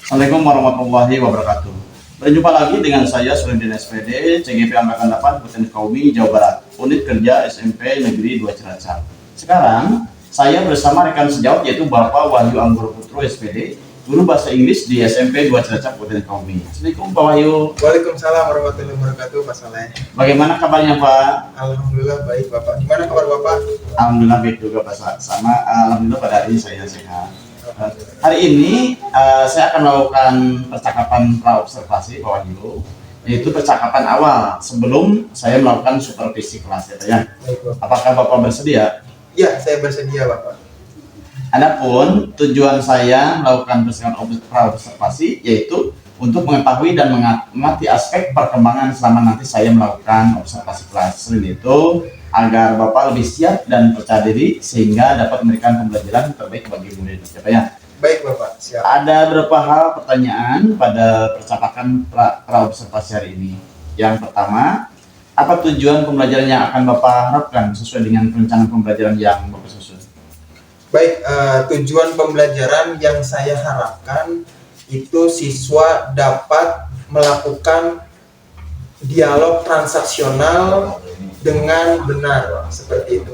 Assalamualaikum warahmatullahi wabarakatuh. Berjumpa lagi dengan saya Suledin SPD, CGP Angkatan 8, Kabupaten Kaumi, Jawa Barat, Unit Kerja SMP Negeri 2 Cilacap. Sekarang, saya bersama rekan sejawat yaitu Bapak Wahyu Anggoro Putro SPD, Guru Bahasa Inggris di SMP 2 Cilacap, Kabupaten Kaumi. Assalamualaikum Pak Wahyu. Waalaikumsalam warahmatullahi wabarakatuh, Pak Saleh. Bagaimana kabarnya Pak? Alhamdulillah baik Bapak. Gimana kabar Bapak? Alhamdulillah baik juga Pak. Sama Alhamdulillah pada hari ini saya sehat. Hari ini saya akan melakukan percakapan praobservasi Pak Wahyu, yaitu percakapan awal sebelum saya melakukan supervisi kelas ya. Baik Bapak. Apakah Bapak bersedia? Ya, saya bersedia Bapak. Adapun tujuan saya melakukan percakapan praobservasi yaitu untuk mengetahui dan mengamati aspek perkembangan selama nanti saya melakukan observasi kelas. Selain itu, agar Bapak lebih siap dan percaya diri sehingga dapat memberikan pembelajaran terbaik bagi murid. Ya. Baik Bapak, siap. Ada beberapa hal pertanyaan pada percakapan praobservasi hari ini. Yang pertama, apa tujuan pembelajaran yang akan Bapak harapkan sesuai dengan perencanaan pembelajaran yang Bapak susun? Baik, tujuan pembelajaran yang saya harapkan itu siswa dapat melakukan dialog transaksional dengan benar, seperti itu.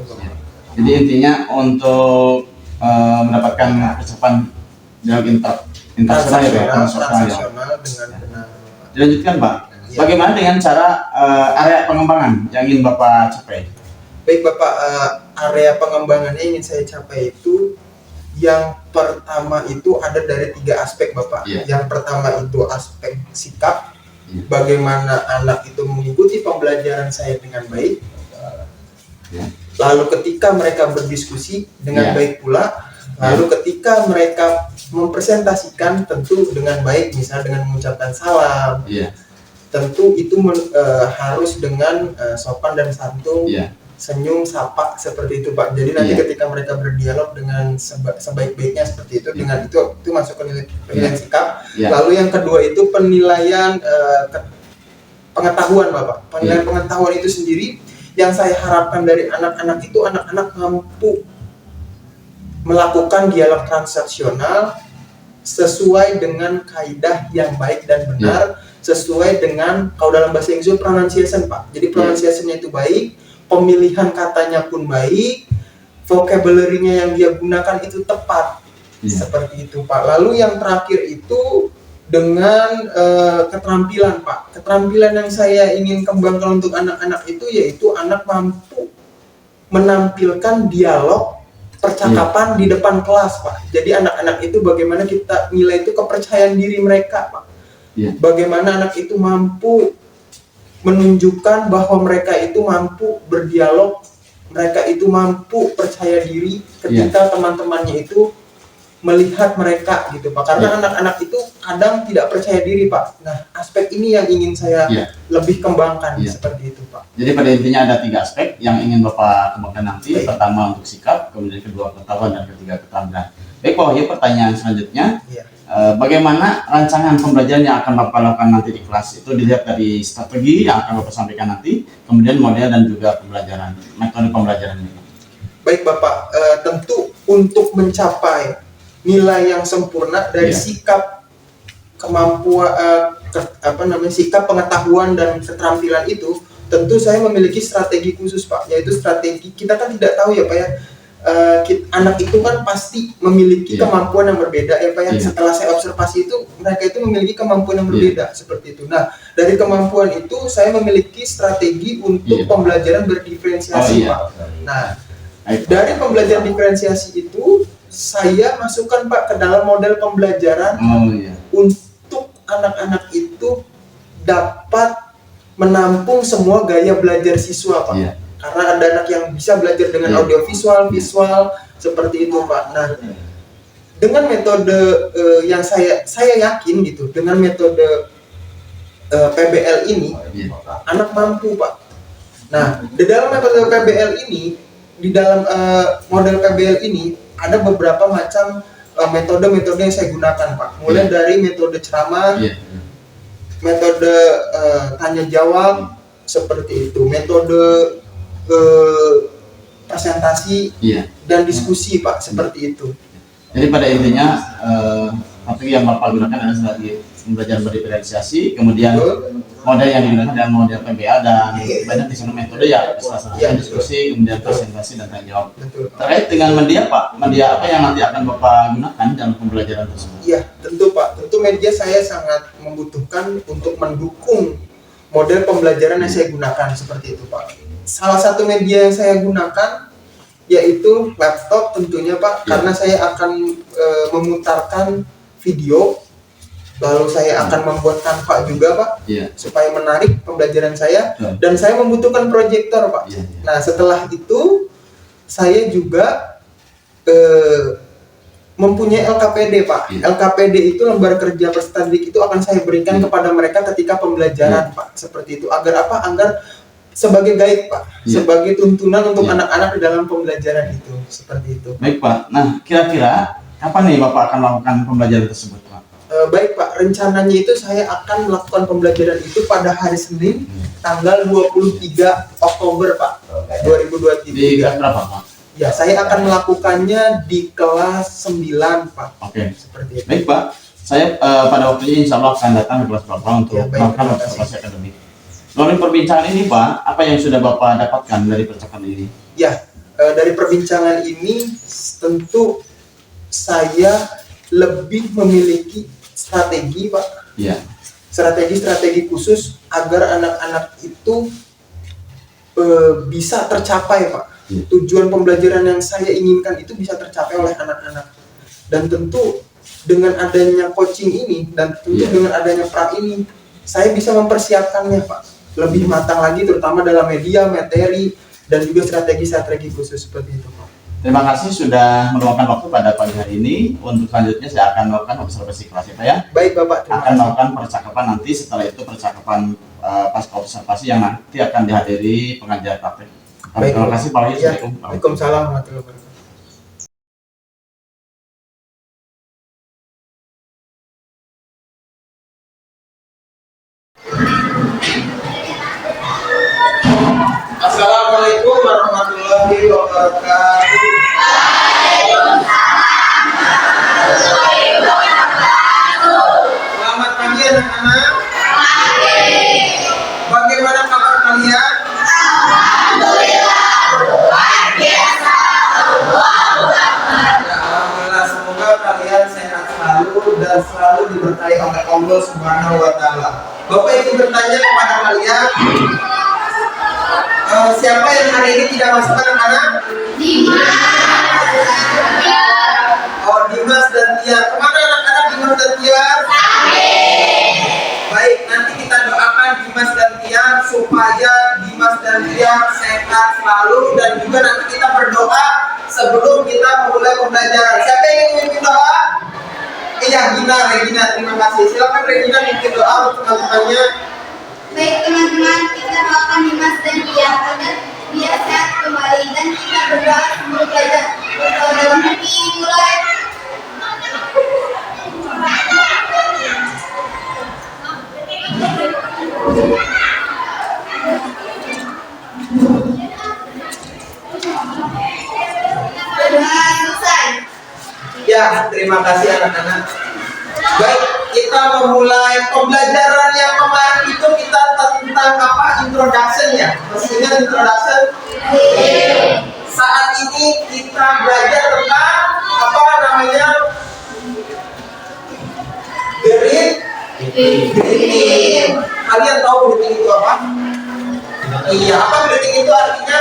Jadi intinya untuk mendapatkan percakapan dialog transaksional dengan benar. Dilanjutkan Pak, Ya. bagaimana dengan cara area pengembangan yang ingin Bapak capai? Baik Bapak, area pengembangan yang ingin saya capai itu yang pertama itu ada dari 3 aspek Bapak. Yeah. Yang pertama itu aspek sikap, Yeah. bagaimana anak itu mengikuti pembelajaran saya dengan baik. Yeah. Lalu ketika mereka berdiskusi dengan Yeah. baik pula. Lalu ketika mereka mempresentasikan tentu dengan baik, misalnya dengan mengucapkan salam. Iya. Tentu itu harus dengan sopan dan santun. Iya. Senyum, sapa, seperti itu Pak. Jadi nanti Iya. ketika mereka berdialog dengan sebaik-baiknya seperti itu, dengan itu masuk ke penilaian sikap. Iya. Lalu yang kedua itu penilaian pengetahuan Bapak. Penilaian pengetahuan itu sendiri yang saya harapkan dari anak-anak itu, anak-anak mampu melakukan dialog transaksional sesuai dengan kaidah yang baik dan benar, sesuai dengan, kalau dalam bahasa Inggris pronunciation Pak. Jadi pronunciation-nya itu baik, pemilihan katanya pun baik, vocabulary-nya yang dia gunakan itu tepat. Seperti itu Pak. Lalu yang terakhir itu dengan keterampilan Pak. Keterampilan yang saya ingin kembangkan untuk anak-anak itu yaitu anak mampu menampilkan dialog percakapan di depan kelas Pak. Jadi anak-anak itu bagaimana kita nilai itu kepercayaan diri mereka Pak. Bagaimana anak itu mampu menunjukkan bahwa mereka itu mampu berdialog, mereka itu mampu percaya diri ketika teman-temannya itu melihat mereka gitu Pak. Karena anak-anak itu kadang tidak percaya diri Pak. Nah, aspek ini yang ingin saya lebih kembangkan seperti itu Pak. Jadi pada intinya ada 3 aspek yang ingin Bapak kembangkan nanti. Baik. Pertama untuk sikap, kemudian kedua pengetahuan, dan ketiga keterampilan. Baik Pak Wahyu, pertanyaan selanjutnya. Bagaimana rancangan pembelajaran yang akan Bapak lakukan nanti di kelas? Itu dilihat dari strategi yang akan Bapak sampaikan nanti, kemudian model dan juga pembelajaran, metode pembelajaran ini. Baik Bapak, tentu untuk mencapai nilai yang sempurna dari sikap, kemampuan, sikap, pengetahuan dan keterampilan itu, tentu saya memiliki strategi khusus Pak, yaitu strategi, kita kan tidak tahu ya Pak ya, anak itu kan pasti memiliki kemampuan yang berbeda ya Pak ya. Setelah saya observasi itu, mereka itu memiliki kemampuan yang berbeda seperti itu. Nah, dari kemampuan itu saya memiliki strategi untuk pembelajaran berdiferensiasi Pak. Nah, dari pembelajaran diferensiasi itu saya masukkan Pak ke dalam model pembelajaran untuk anak-anak itu dapat menampung semua gaya belajar siswa Pak. Karena ada anak yang bisa belajar dengan audiovisual, visual, seperti itu Pak. Nah, dengan metode yang saya yakin gitu, dengan metode PBL ini, anak mampu Pak. Nah, di dalam metode PBL ini, di dalam model PBL ini ada beberapa macam metode-metode yang saya gunakan Pak. Mulai dari metode ceramah, metode tanya jawab, seperti itu, metode presentasi dan diskusi Pak, seperti itu. Jadi pada intinya Tapi yang Bapak gunakan adalah sebagai pembelajaran berdiferensiasi, kemudian model yang digunakan adalah model PBA dan banyak di sana metode ya, salah satunya diskusi, kemudian presentasi dan tanya jawab. Terkait dengan media Pak, media apa yang nanti akan Bapak gunakan dalam pembelajaran tersebut? Iya, tentu Pak. Tentu media saya sangat membutuhkan untuk mendukung model pembelajaran yang saya gunakan seperti itu Pak. Salah satu media yang saya gunakan yaitu laptop tentunya Pak, karena saya akan memutarkan video, lalu saya akan membuat Canva juga Pak, supaya menarik pembelajaran saya, dan saya membutuhkan proyektor Pak. Nah setelah itu saya juga mempunyai LKPD Pak. LKPD itu lembar kerja peserta didik itu akan saya berikan kepada mereka ketika pembelajaran Pak, seperti itu. Agar apa? Agar sebagai guide Pak, sebagai tuntunan untuk anak-anak di dalam pembelajaran itu, seperti itu. Baik Pak. Nah kira-kira kapan nih Bapak akan melakukan pembelajaran tersebut Pak? Baik Pak, rencananya itu saya akan melakukan pembelajaran itu pada hari Senin tanggal 23 Oktober Pak, 2023. Di kelas berapa Pak? Ya, saya akan melakukannya di kelas 9 Pak. Oke. Seperti itu. Baik Pak, saya pada waktunya insya Allah akan datang ke kelas Bapak untuk melakukan observasi akademik. Melalui perbincangan ini Pak, apa yang sudah Bapak dapatkan dari percakapan ini? Ya, dari perbincangan ini tentu saya lebih memiliki strategi Pak. Iya. Strategi khusus agar anak-anak itu bisa tercapai Pak. Tujuan pembelajaran yang saya inginkan itu bisa tercapai oleh anak-anak. Dan tentu dengan adanya coaching ini dan tentu dengan adanya pra ini, saya bisa mempersiapkannya Pak lebih matang lagi, terutama dalam media, materi, dan juga strategi khusus seperti itu Pak. Terima kasih sudah meluangkan waktu pada pagi hari ini. Untuk selanjutnya saya akan melakukan observasi kelas ya Pak ya. Baik Bapak, terima akan melakukan percakapan nanti, setelah itu percakapan pasca observasi yang nanti akan dihadiri pengajar praktek. Terima kasih Pak Wahyu. Waalaikumsalam warahmatullahi wabarakatuh. Assalamualaikum warahmatullahi wabarakatuh. Selamat pagi anak-anak. Bagaimana kabar kalian? Alhamdulillah, semoga kalian sehat selalu dan selalu diberkahi oleh Allah Subhanahu wa Ta'ala. Bapak ingin bertanya kepada kalian, siapa yang hari ini tidak masuk anak-anak? Oh, Dimas dan Tia. Kemana anak-anak Dimas dan Tia? Baik, nanti kita doakan Dimas dan Tia supaya Dimas dan Tia sehat selalu, dan juga nanti kita berdoa sebelum kita memulai pembelajaran. Siapa yang ingin memimpin doa? Iya, Regina, terima kasih. Silakan Regina memimpin doa untuk teman-temannya. Baik teman-teman, kita doakan Dimas dan Tia agar dia sehat kembali, dan kita berdoa sebelum belajar. Berdoa dalam hati, mulai. Berdoa selesai. Ya, terima kasih anak-anak. Baik, kita memulai pembelajaran yang kemarin itu kita tentang apa? Introduction ya. Masih ingat introduction? Saat ini kita belajar tentang apa namanya? Greeting. Kalian tahu greeting itu apa? Iya, apa greeting itu artinya?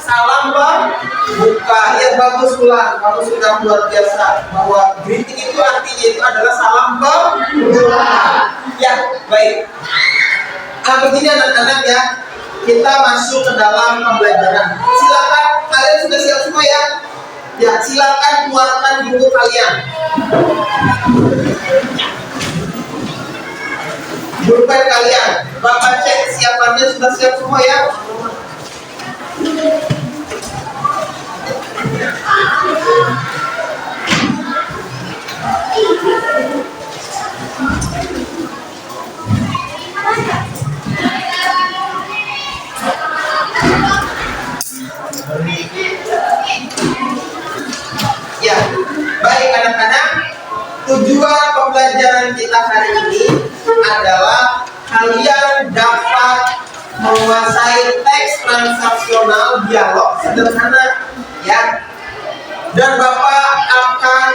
Salam buka. Ya, bagus Ulan, kamu sudah luar biasa bahwa greeting itu artinya itu adalah salam buka. Ya, baik. Begini anak-anak ya, kita masuk ke dalam pembelajaran. Silakan, kalian sudah siap semua ya? Ya, silakan keluarkan buku kalian. Pulpen kalian, Bapak cek siapannya sudah siap semua ya? Ya, baik anak-anak. Tujuan kita hari ini adalah kalian dapat menguasai teks transaksional dialog sederhana, ya. Dan Bapak akan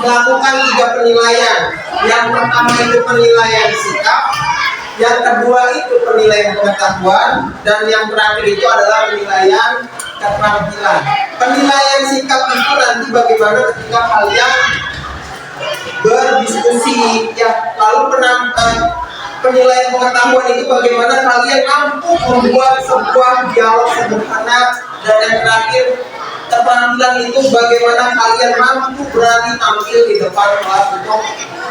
melakukan 3 penilaian. Yang pertama itu penilaian sikap, yang kedua itu penilaian pengetahuan, dan yang terakhir itu adalah penilaian keterampilan. Penilaian sikap itu nanti bagaimana ketika kalian berdiskusi, ya. Lalu penilaian pengetahuan itu bagaimana kalian mampu membuat sebuah dialog sederhana, dan yang terakhir keterampilan itu bagaimana kalian mampu berani tampil di depan kelas untuk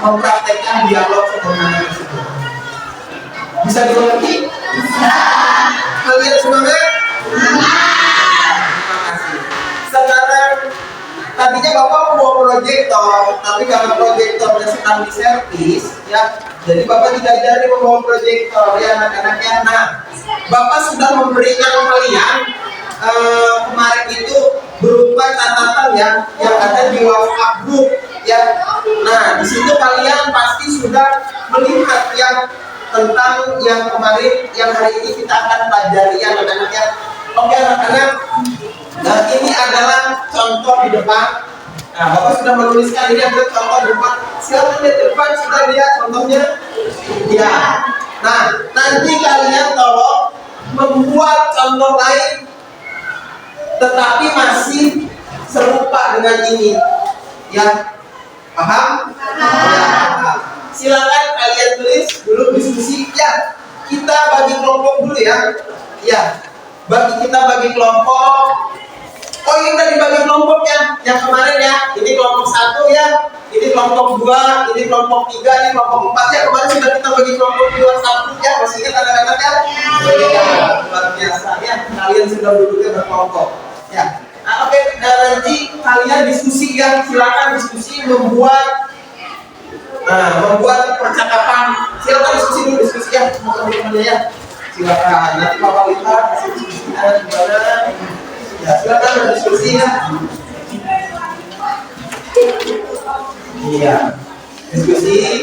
mempraktekkan dialog sederhana tersebut. Bisa dimengerti? Bisa. Kalian semangat? Terima kasih. Sekarang tadinya Bapak mau proyektor, tapi karena proyektornya sedang diservis, ya, jadi Bapak tidak jadi membawa proyektor, ya anak-anaknya. Nah, Bapak sudah memberikan kalian kemarin itu berupa catatan yang ada di WhatsApp group, ya. Nah, di situ kalian pasti sudah melihat yang tentang yang kemarin, yang hari ini kita akan pelajari, ya anak-anaknya. Oke anak-anak, nah ini adalah contoh di depan. Nah, Bapak sudah menuliskan ini ada contoh di depan. Silakan di depan sudah lihat contohnya. Ya. Nah, nanti kalian tolong membuat contoh lain tetapi masih serupa dengan ini, ya. Paham? Ya, paham. Silakan kalian tulis dulu diskusi, ya. Kita bagi kelompok dulu, ya. Ya, kita bagi kelompok. Oh, ini udah dibagi kelompoknya yang kemarin, ya. Ini kelompok 1, ya. Ini kelompok 2, ini kelompok 3, ini kelompok 4, ya. Kemarin sudah kita bagi kelompok di WhatsApp, ya. Masih ingat anak-anak, ya? Ya, luar biasa, ya. Kalian sudah duduknya berkelompok, ya. Nah, oke, nanti kalian diskusi, ya. Silakan diskusi membuat percakapan. Silakan diskusi dulu, diskusi, ya. Teman-temannya, ya. Silakan. Nanti Bapak lihat hasil diskusinya gimana. Ya, silakan berdiskusi, ya. Iya. Diskusi.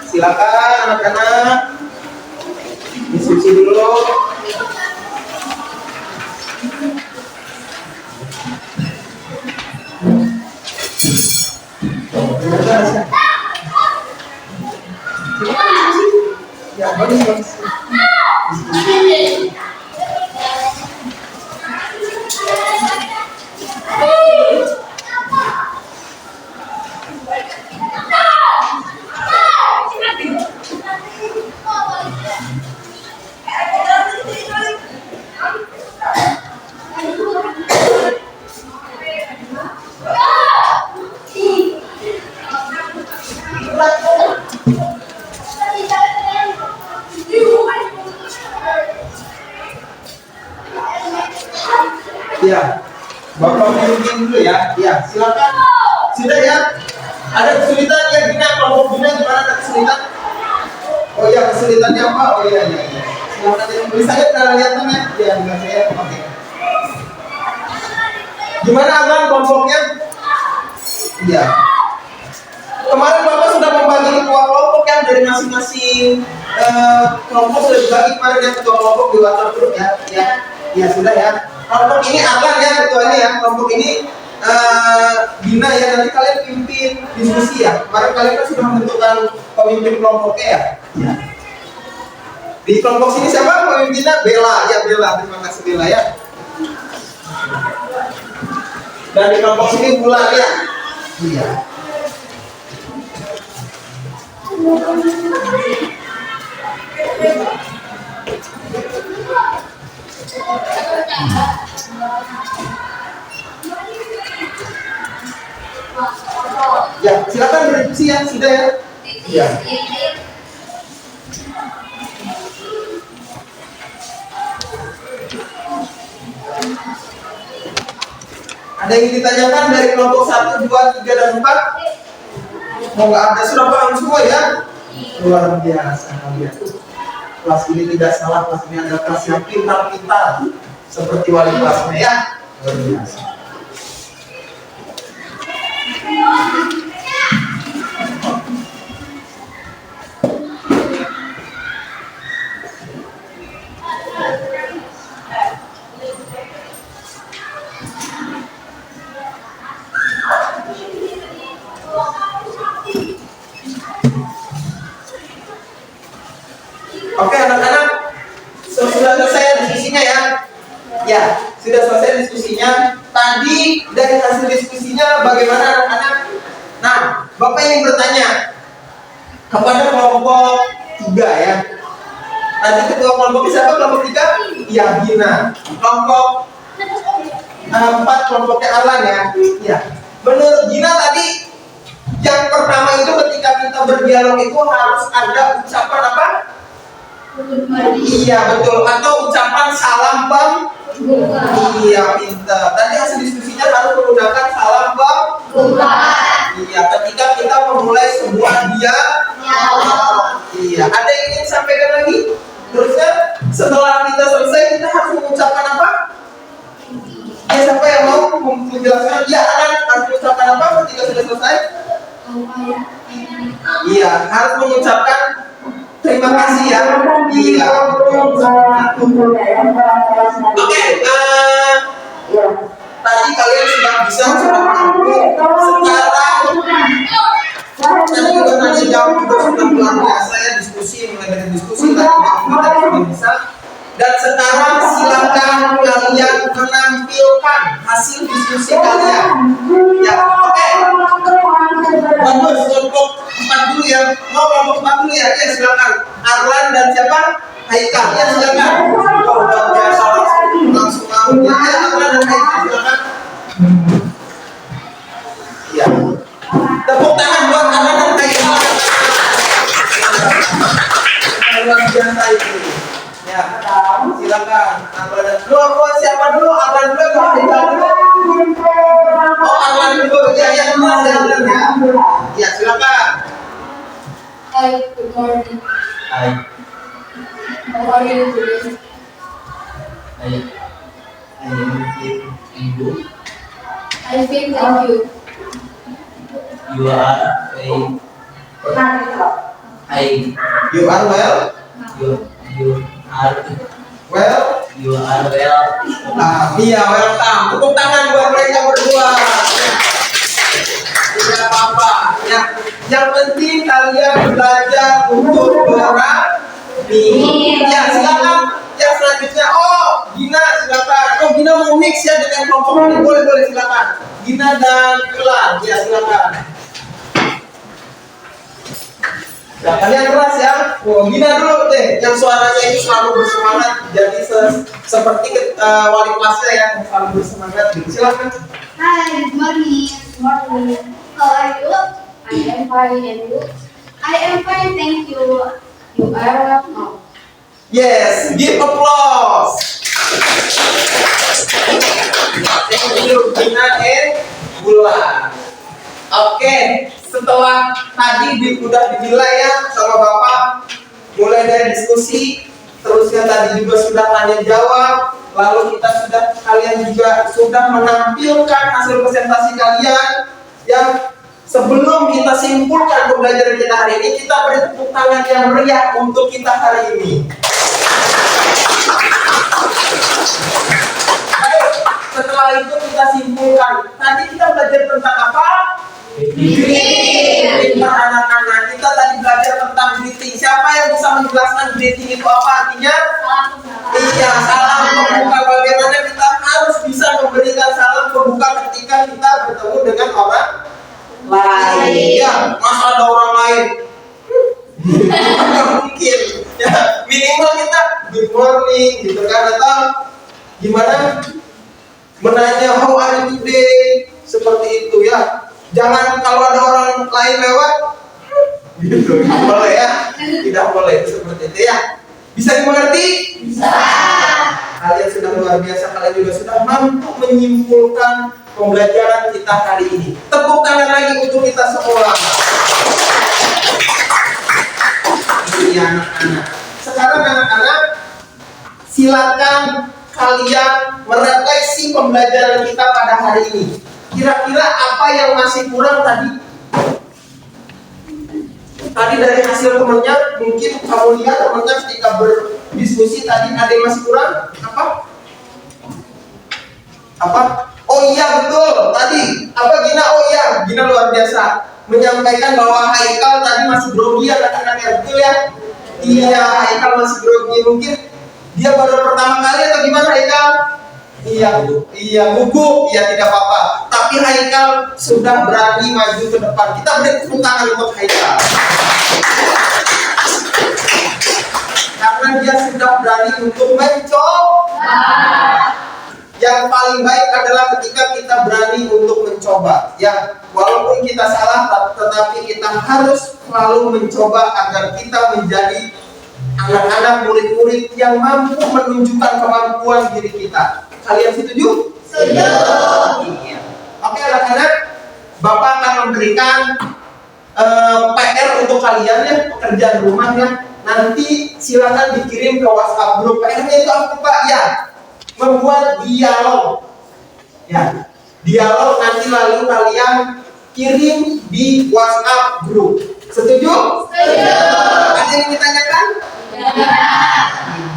Silakan anak-anak. Diskusi dulu. Ya, bagus. Ya, Bapak mimpin dulu, ya. Ya, silakan. Sudah, ya. Ada kesulitan, ya, Gina, kelompok Gina gimana ada kesulitan? Oh iya, kesulitannya apa? Oh iya. Silakan yang tulis saya pernah lihat kan, ya? Iya, dengan saya. Oke. Gimana Abang kelompoknya? Iya. Kemarin Bapak sudah membagi ketua kelompok, yang dari masing-masing kelompok sudah dibagi kemarin, ya, ketua kelompok di WhatsApp group, ya. Ya, sudah, ya. Kelompok ini Abang, ya, ketuanya, ya. Kelompok ini Dina, ya. Nanti kalian pimpin diskusi, ya. Kemarin kalian kan sudah menentukan pemimpin kelompoknya, ya. Ya. Di kelompok sini siapa pemimpinnya? Bella, ya. Bella, terima kasih Bella, ya. Dan di kelompok sini Bulan, ya. Iya. Ya, silakan berdiskusi, ya. Sudah, ya. Iya. Ada yang ditanyakan dari kelompok 1, 2, 3, dan 4? Mau nggak ada, sudah paham semua, ya? Luar biasa kalian. Kelas ini tidak salah, kelas ini adalah kelas yang pintar-pintar seperti wali kelasnya, ya. Luar biasa. Oke anak-anak, sudah selesai diskusinya ya? Ya, sudah selesai diskusinya. Tadi dari hasil diskusinya bagaimana anak-anak? Nah, Bapak ingin bertanya kepada kelompok 3 ya. Tadi ketua kelompok siapa? Kelompok 3? Ya, Gina. Kelompok 4 kelompoknya Arlan ya. Ya. Menurut Gina tadi yang pertama itu ketika kita berdialog itu harus ada ucapan apa? Iya betul. Atau ucapan salam bang. Iya pintar. Tadi hasil diskusinya harus menggunakan salam bang. Iya. Ketika kita memulai sebuah dialog. Iya. Ada yang ingin sampaikan lagi? Terusnya setelah kita selesai kita harus mengucapkan apa? Ya, siapa yang mau menjelaskan? Ya, anak harus mengucapkan apa ketika sudah selesai? Iya, harus mengucapkan terima kasih ya. Iya. Oke, tadi kalian sudah bisa mampu. Sekarang tadi juga tanya jawab juga sudah luar biasa ya, diskusi mulai dari diskusi tadi kita sudah bisa. Dan sekarang silakan kalian menampilkan hasil diskusi kalian. Ya, oke. Bagus, kelompok 4 dulu ya. Mau kelompok 4 dulu ya? Ya silakan. Arlan dan siapa? Haikal. Ya silakan. Oh, luar biasa langsung mau. Ya, Arlan dan Haikal silakan. Ya. Tepuk tangan buat Arlan dan Haikal. Luar biasa itu. Ya, silakan. Arlan dan siapa dulu? Arlan dulu atau Haikal dulu? Oh, Arlan dulu. Ya, Mas Arlan ya. Ya, silakan. Hi, good morning. I How are you today? I am fit and good. I feel thank you. You are You are well. you are Well. you are well. Iya, welcome. Tepuk tangan buat mereka berdua. Tidak apa-apa. Ya, yang penting kalian belajar untuk berani. Ya, silakan. Ya, selanjutnya. Oh, Gina, silakan. Oh, Gina mau mix ya dengan kelompok ini. Boleh silakan. Gina dan Kelan. Ya, silakan. Nah, kalian keras ya. Oh, Gina dulu deh, yang suaranya ini selalu bersemangat. Jadi seperti wali kelasnya ya, yang selalu bersemangat. Silakan. Hi, good morning. Good morning. How are you? I am fine, and you? I am fine, thank you. You are welcome. Yes, give applause. Thank you, Gina and Bulan. Oke, setelah tadi udah dinilai ya sama Bapak, mulai dari diskusi, terusnya tadi juga sudah tanya jawab, lalu kalian juga sudah menampilkan hasil presentasi kalian. Yang sebelum kita simpulkan pembelajaran kita hari ini, kita beri tepuk tangan yang meriah untuk kita hari ini. Ayo, setelah itu kita simpulkan. Tadi kita belajar tentang apa? Greeting. Anak-anak, kita tadi belajar tentang greeting. Siapa yang bisa menjelaskan greeting itu apa artinya? Iya, salam pembuka. Bagaimana kita harus bisa memberikan salam pembuka ketika kita bertemu dengan orang lain? Ya, masa ada orang lain? Tidak mungkin. Ya, minimal kita good morning, gitu kan? Atau gimana? Menanya how are you today? Seperti itu ya. Jangan kalau ada orang lain lewat, gitu. Boleh ya? Tidak boleh seperti itu ya. Bisa dimengerti? Bisa. Kalian sudah luar biasa. Kalian juga sudah mampu menyimpulkan pembelajaran kita hari ini. Tepuk tangan lagi untuk kita semua. Ini anak-anak. Sekarang anak-anak, silakan kalian merefleksi pembelajaran kita pada hari ini. Kira-kira apa yang masih kurang tadi? Tadi dari hasil temannya, mungkin kamu lihat temannya ketika berdiskusi tadi ada yang masih kurang? Apa? Oh iya betul. Tadi apa Gina? Oh iya, Gina luar biasa. menyampaikan bahwa Haikal tadi masih grogi anak-anak ya, betul ya? Iya, Haikal masih grogi. Mungkin dia baru pertama kali atau gimana Haikal? Iya, gugup, iya tidak apa-apa. Tapi Haikal sudah berani maju ke depan. Kita beri tepuk tangan untuk Haikal. Karena dia sudah berani untuk mencoba. Yang paling baik adalah ketika kita berani untuk mencoba. Ya, walaupun kita salah, tetapi kita harus selalu mencoba agar kita menjadi anak-anak murid-murid yang mampu menunjukkan kemampuan diri kita. Kalian setuju? Setuju. Iya. Oke anak-anak, Bapak akan memberikan PR untuk kalian ya, pekerjaan rumahnya. Nanti silakan dikirim ke WhatsApp grup. PR-nya itu apa Pak? Ya, membuat dialog. Ya, dialog nanti lalu kalian kirim di WhatsApp grup. Setuju? Setuju. Ada yang ditanyakan?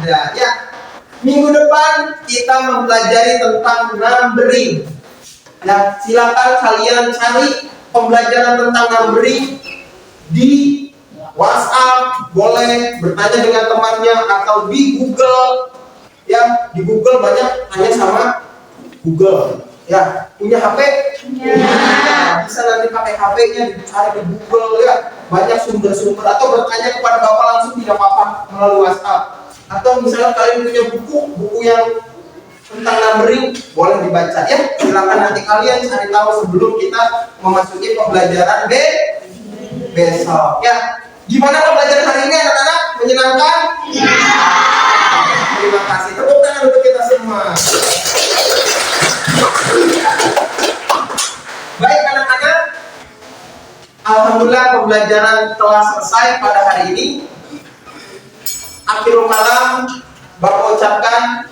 Tidak. Ya. Minggu depan kita mempelajari tentang numbering. Ya, silakan kalian cari pembelajaran tentang numbering di WhatsApp, boleh bertanya dengan temannya atau di Google. Ya, di Google banyak tanya sama Google. Ya, punya HP? Ya, bisa nanti pakai HP-nya dicari di Google ya. Banyak sumber-sumber atau bertanya kepada Bapak langsung tidak apa-apa melalui WhatsApp. Atau misalnya kalian punya buku yang tentang numbering boleh dibaca ya. Silakan nanti kalian cari tahu sebelum kita memasuki pembelajaran besok ya. Gimana pembelajaran hari ini anak-anak? Menyenangkan? Terima kasih. Tepuk tangan untuk kita semua. Baik anak-anak, alhamdulillah pembelajaran telah selesai pada hari ini. Akhirul kalam, Bapak ucapkan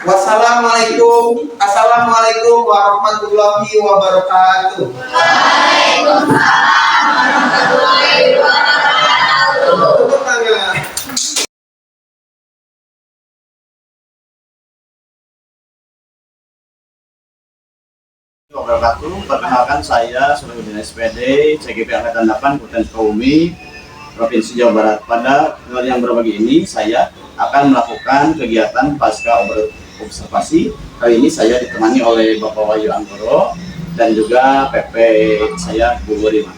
wassalamualaikum, assalamualaikum warahmatullahi wabarakatuh. Waalaikumsalam warahmatullahi wabarakatuh. Tepuk tangan. Wabarakatuh. Perkenalkan saya Sulaiman SPD, CGP Angkatan 8, Kabupaten Sukabumi, Provinsi Jawa Barat. Pada yang berbagi ini saya akan melakukan kegiatan pasca observasi. Kali ini saya ditemani oleh Bapak Wahyu Anggoro dan juga PP saya Bu Rima.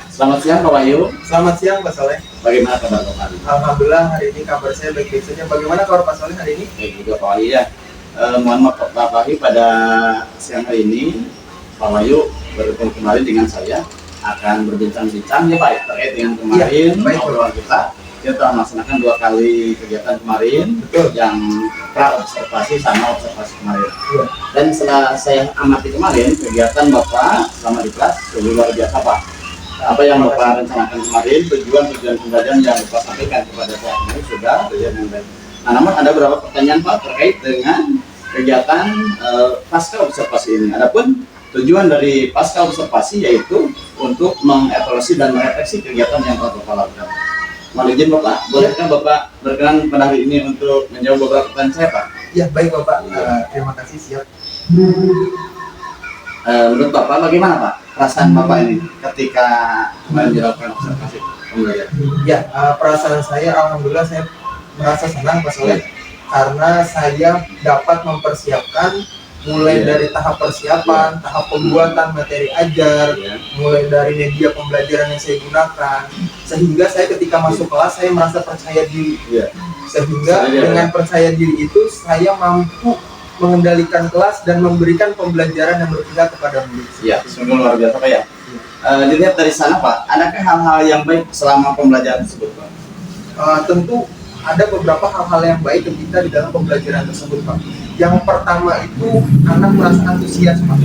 Selamat siang Pak Wahyu. Selamat siang Pak Soleh. Bagaimana kabar Bapak hari ini? Alhamdulillah hari ini kabar saya baik-baik saja. Bagaimana kabar Pak Soleh hari ini? Baik juga Pak Wahyu ya. Mohon maaf Pak Wahyu, pada siang hari ini Pak Wahyu bertemu kembali dengan saya akan berbincang-bincang ya Pak terkait dengan kemarin obrolan kita telah melaksanakan 2 kali kegiatan kemarin. Betul. Yang pra observasi sama observasi kemarin. Iya. Dan setelah saya amati kemarin kegiatan Bapak selama di kelas luar biasa Pak. Apa yang Bapak rencanakan kemarin, tujuan pembelajaran yang Bapak sampaikan kepada saya ini sudah berjalan dengan baik. Nah, namun ada beberapa pertanyaan Pak terkait dengan kegiatan pasca observasi ini. Adapun tujuan dari pasca observasi yaitu untuk mengevaluasi dan merefleksi kegiatan yang telah Bapak lakukan. Mohon izin Bapak, bolehkah Bapak berkenan pada hari ini untuk menjawab beberapa pertanyaan saya Pak? Ya baik Bapak, terima kasih, siap. Menurut Bapak bagaimana Pak perasaan Bapak ini ketika kemarin dilakukan observasi pembelajaran? Ya, perasaan saya alhamdulillah saya merasa senang Pak Soleh karena saya dapat mempersiapkan mulai dari tahap persiapan, tahap pembuatan materi ajar, mulai dari media pembelajaran yang saya gunakan, sehingga saya ketika masuk kelas saya merasa percaya diri. Sehingga dengan percaya diri itu saya mampu mengendalikan kelas dan memberikan pembelajaran yang berpihak kepada murid. Iya, sungguh luar biasa Pak ya. Dilihat dari sana Pak, adakah hal-hal yang baik selama pembelajaran tersebut Pak? Tentu ada beberapa hal-hal yang baik ketika di dalam pembelajaran tersebut Pak. Yang pertama itu anak merasa antusias Pak.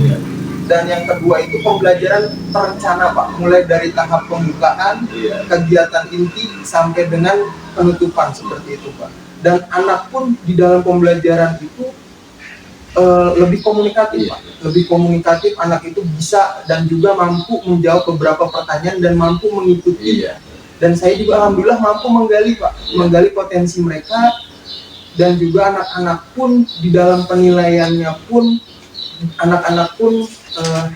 Dan yang kedua itu pembelajaran terencana Pak, mulai dari tahap pembukaan, kegiatan inti sampai dengan penutupan seperti itu Pak. Dan anak pun di dalam pembelajaran itu lebih komunikatif Pak. Lebih komunikatif, anak itu bisa dan juga mampu menjawab beberapa pertanyaan dan mampu mengikuti. Dan saya juga alhamdulillah mampu menggali Pak, menggali potensi mereka. Dan juga anak-anak pun di dalam penilaiannya pun anak-anak pun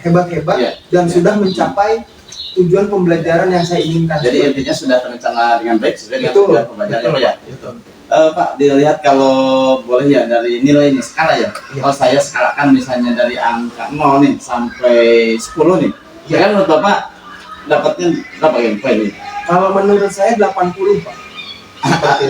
hebat-hebat Iya. dan Iya. sudah mencapai tujuan pembelajaran yang saya inginkan. Jadi intinya sudah terencana dengan baik sesuai dengan Betul. tujuan pembelajaran Betul. ya. Gitu. Pak, dilihat kalau boleh ya dari nilai ini skala ya. Iya. Kalau saya skalakan misalnya dari angka 0 nih sampai 10 nih. Iya. Kira menurut Bapak dapatnya berapa ya poin ini? Kalau menurut saya 80, Pak.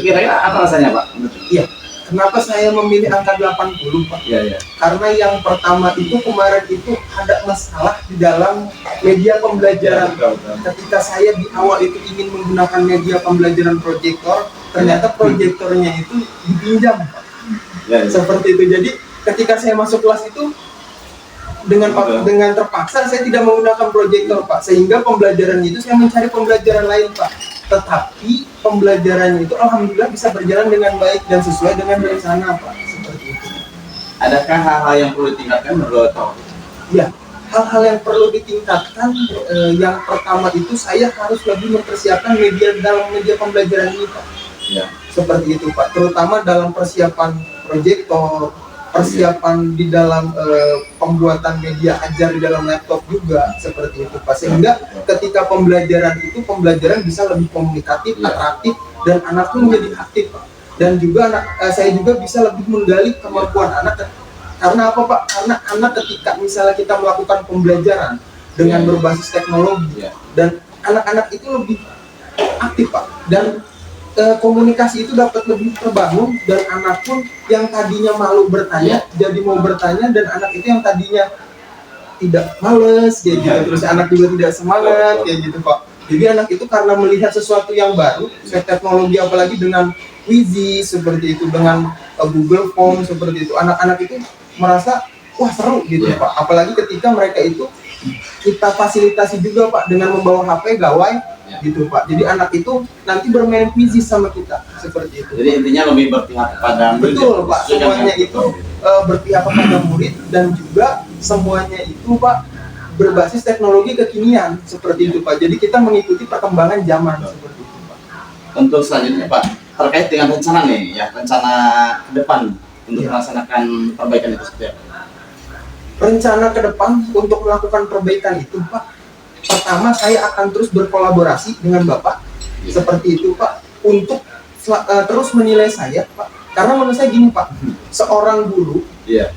Kira-kira apa rasanya Pak? Iya. Kenapa saya memilih angka 80, Pak? Iya, iya. Karena yang pertama itu kemarin itu ada masalah di dalam media pembelajaran. Ketika saya di awal itu ingin menggunakan media pembelajaran proyektor, ternyata proyektornya itu dipinjam, Pak. Ya, ya. Seperti itu. Jadi ketika saya masuk kelas itu dengan terpaksa saya tidak menggunakan proyektor, Pak, sehingga pembelajaran itu saya mencari pembelajaran lain, Pak. Tetapi pembelajaran itu alhamdulillah bisa berjalan dengan baik dan sesuai dengan rencana, Pak. Seperti itu. Adakah hal-hal yang perlu ditingkatkan menurut Bapak? Ya, hal-hal yang perlu ditingkatkan, yang pertama itu saya harus lebih mempersiapkan dalam media pembelajaran ini, Pak. Ya. Seperti itu, Pak. Terutama dalam persiapan proyektor, persiapan di dalam pembuatan media ajar di dalam laptop juga, seperti itu, Pak. Sehingga ketika pembelajaran bisa lebih komunikatif, Ya. atraktif, dan anak pun menjadi aktif, Pak. Dan juga saya juga bisa lebih menggali kemampuan anak. Karena apa, Pak? Karena anak ketika misalnya kita melakukan pembelajaran dengan Ya. berbasis teknologi, Ya. dan anak-anak itu lebih aktif, Pak. Dan komunikasi itu dapat lebih terbangun, dan anak pun yang tadinya malu bertanya jadi mau bertanya, dan anak itu yang tadinya tidak males kayak gitu, terus anak juga tidak semangat kayak gitu, Pak. Jadi anak itu karena melihat sesuatu yang baru, teknologi apalagi dengan Wizi seperti itu, dengan Google Form seperti itu, anak-anak itu merasa wah seru gitu, Yeah. Pak. Apalagi ketika mereka itu kita fasilitasi juga, Pak, dengan membawa HP gawai. Ya. Gitu, Pak. Jadi anak itu nanti bermain quiz sama kita seperti itu. Jadi intinya lebih berpihak kepada murid. Betul, Pak. Sesuai dengan Semuanya itu berpihak kepada murid, dan juga semuanya itu, Pak, berbasis teknologi kekinian seperti itu, Pak. Jadi kita mengikuti perkembangan zaman seperti itu, Pak. Untuk selanjutnya Pak, terkait dengan rencana nih ya, rencana ke depan untuk Ya. melaksanakan perbaikan itu seperti apa? Rencana ke depan untuk melakukan perbaikan itu, Pak, pertama saya akan terus berkolaborasi dengan Bapak, Ya. seperti itu, Pak, untuk terus menilai saya, Pak. Karena menurut saya gini, Pak, seorang guru Iya.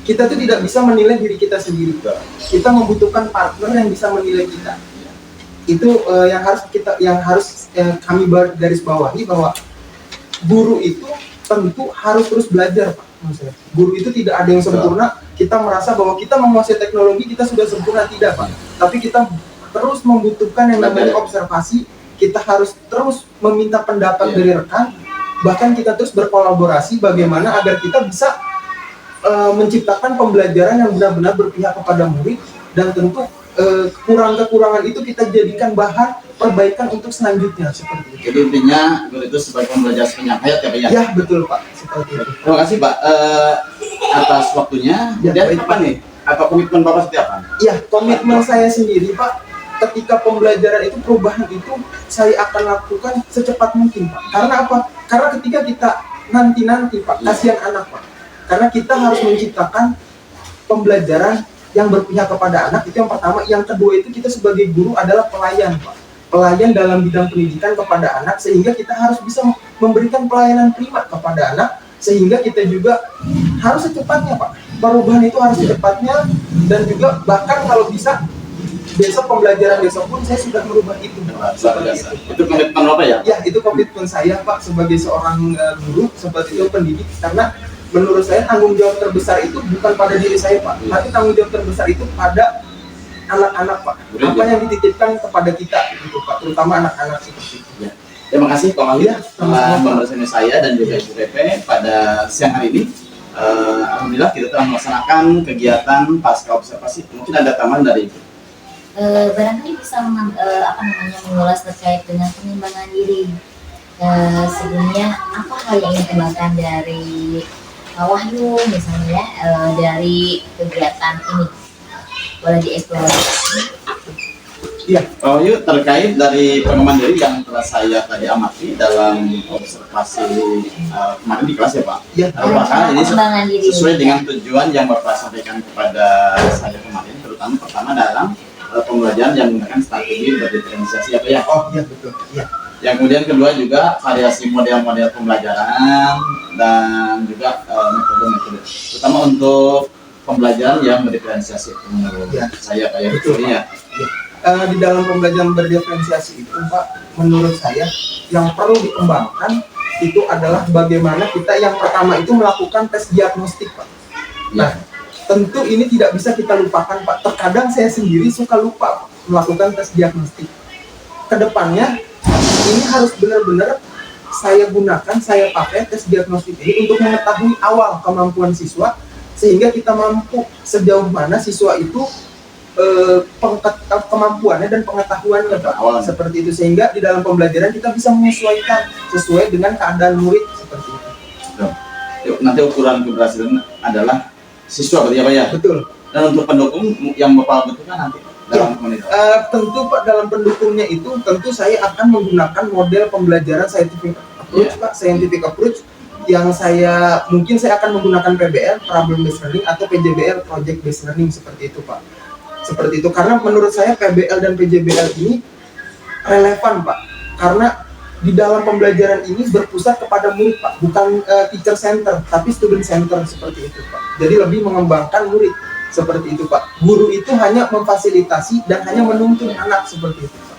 kita tuh tidak bisa menilai diri kita sendiri. Kita membutuhkan partner yang bisa menilai kita. Itu yang harus kami garis bawahi, bahwa guru itu tentu harus terus belajar, Pak. Maksudnya, guru itu tidak ada yang sempurna. Kita merasa bahwa kita menguasai teknologi, kita sudah sempurna, tidak, Pak. Tapi kita terus membutuhkan yang namanya observasi. Kita harus terus meminta pendapat Iya. dari rekan. Bahkan kita terus berkolaborasi bagaimana agar kita bisa menciptakan pembelajaran yang benar-benar berpihak kepada murid, dan tentu kekurangan-kekurangan itu kita jadikan bahan perbaikan untuk selanjutnya, seperti itu. Jadi intinya guru itu sebagai pembelajar sepanjang hayat ya Pak ya? Ya, betul, Pak, seperti itu. Terima kasih Pak atas waktunya. Ya, Kemudian baik. apa nih? Apa komitmen Bapak seperti apa? Ya, komitmen saya sendiri, Pak, ketika pembelajaran itu, perubahan itu saya akan lakukan secepat mungkin, Pak. Karena apa? Karena ketika kita nanti Pak, kasihan anak, Pak. Karena kita harus menciptakan pembelajaran yang berpihak kepada anak, itu yang pertama. Yang kedua itu kita sebagai guru adalah pelayan, Pak. Pelayan dalam bidang pendidikan kepada anak, sehingga kita harus bisa memberikan pelayanan prima kepada anak, sehingga kita juga harus secepatnya, Pak. Perubahan itu harus secepatnya, dan juga bahkan kalau bisa besok pembelajaran besok pun saya sudah merubah itu, Pak. Luar biasa. Itu komitmen Bapak ya? Ya, itu komitmen saya, Pak, sebagai seorang guru, seperti itu pendidik. Karena menurut saya tanggung jawab terbesar itu bukan pada diri saya, Pak, tapi tanggung jawab terbesar itu pada anak-anak, Pak. Apa yang dititipkan kepada kita, gitu, Pak, terutama anak-anak seperti itu. Ya. Terima kasih Pak Wahyu Ya, telah sama-sama, Pak. membersama saya dan juga Ibu Pepe pada siang hari ini. Alhamdulillah kita telah melaksanakan kegiatan pasca observasi. Mungkin ada tambahan dari Ibu. Barangkali bisa mengulas terkait dengan pengembangan diri. Sebelumnya apa hal yang ingin dikembangkan dari Pak Wahyu misalnya ya, dari kegiatan ini, boleh dieksplorasi. Iya, Pak Wahyu, terkait dari pengembangan diri yang telah saya tadi amati dalam observasi kemarin di kelas ya Pak. iya. Apakah ini Pengembangan diri. sesuai dengan tujuan yang Bapak sampaikan kepada saya kemarin, pertama dalam pembelajaran yang menggunakan strategi berdiferensiasi apa ya. Oh iya betul. Iya. Yang kemudian kedua juga variasi model-model pembelajaran dan juga metode-metode, terutama untuk pembelajaran yang berdiferensiasi menurut Ya. saya kayak Betul, gitu ya. Di dalam pembelajaran berdiferensiasi itu Pak, menurut saya yang perlu dikembangkan itu adalah bagaimana kita yang pertama itu melakukan tes diagnostik Pak. Nah, tentu ini tidak bisa kita lupakan Pak. Terkadang saya sendiri suka lupa Pak, melakukan tes diagnostik. Kedepannya ini harus benar-benar saya gunakan, saya pakai tes diagnostik ini untuk mengetahui awal kemampuan siswa, sehingga kita mampu sejauh mana siswa itu kemampuannya dan pengetahuannya Pak. Seperti itu, sehingga di dalam pembelajaran kita bisa menyesuaikan sesuai dengan keadaan murid seperti itu. Yuk, nanti ukuran keberhasilan adalah siswa berarti apa ya? Betul. Dan untuk pendukung yang Bapak butuhkan nanti dalam komunitas. Tentu Pak, dalam pendukungnya itu tentu saya akan menggunakan model pembelajaran scientific approach Pak, scientific approach yang mungkin saya akan menggunakan PBL, problem based learning, atau PJBL, project based learning, seperti itu Pak. Seperti itu, karena menurut saya PBL dan PJBL ini relevan Pak, karena di dalam pembelajaran ini berpusat kepada murid Pak, bukan teacher center tapi student center, seperti itu Pak. Jadi lebih mengembangkan murid, seperti itu Pak. Guru itu hanya memfasilitasi dan hanya menuntun anak, seperti itu Pak.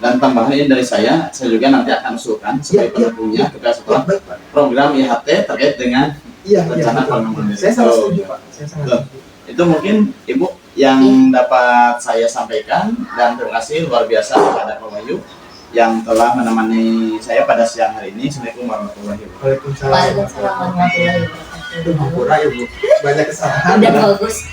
Dan tambahan ini dari saya juga nanti akan usulkan sebagai pendukungnya kepada sekolah Baik Pak. program IHT terkait dengan rencana Betul. pengembangan. Saya sangat setuju Pak. Saya sangat setuju. Itu mungkin Ibu yang dapat saya sampaikan, dan terima kasih luar biasa kepada Pak Wahyu yang telah menemani saya pada siang hari ini. Assalamualaikum warahmatullahi wabarakatuh. Waalaikumsalam. Waalaikumsalam warahmatullahi wabarakatuh. Itu Bu Pura ya Bu. Banyak kesalahan. Udah bagus.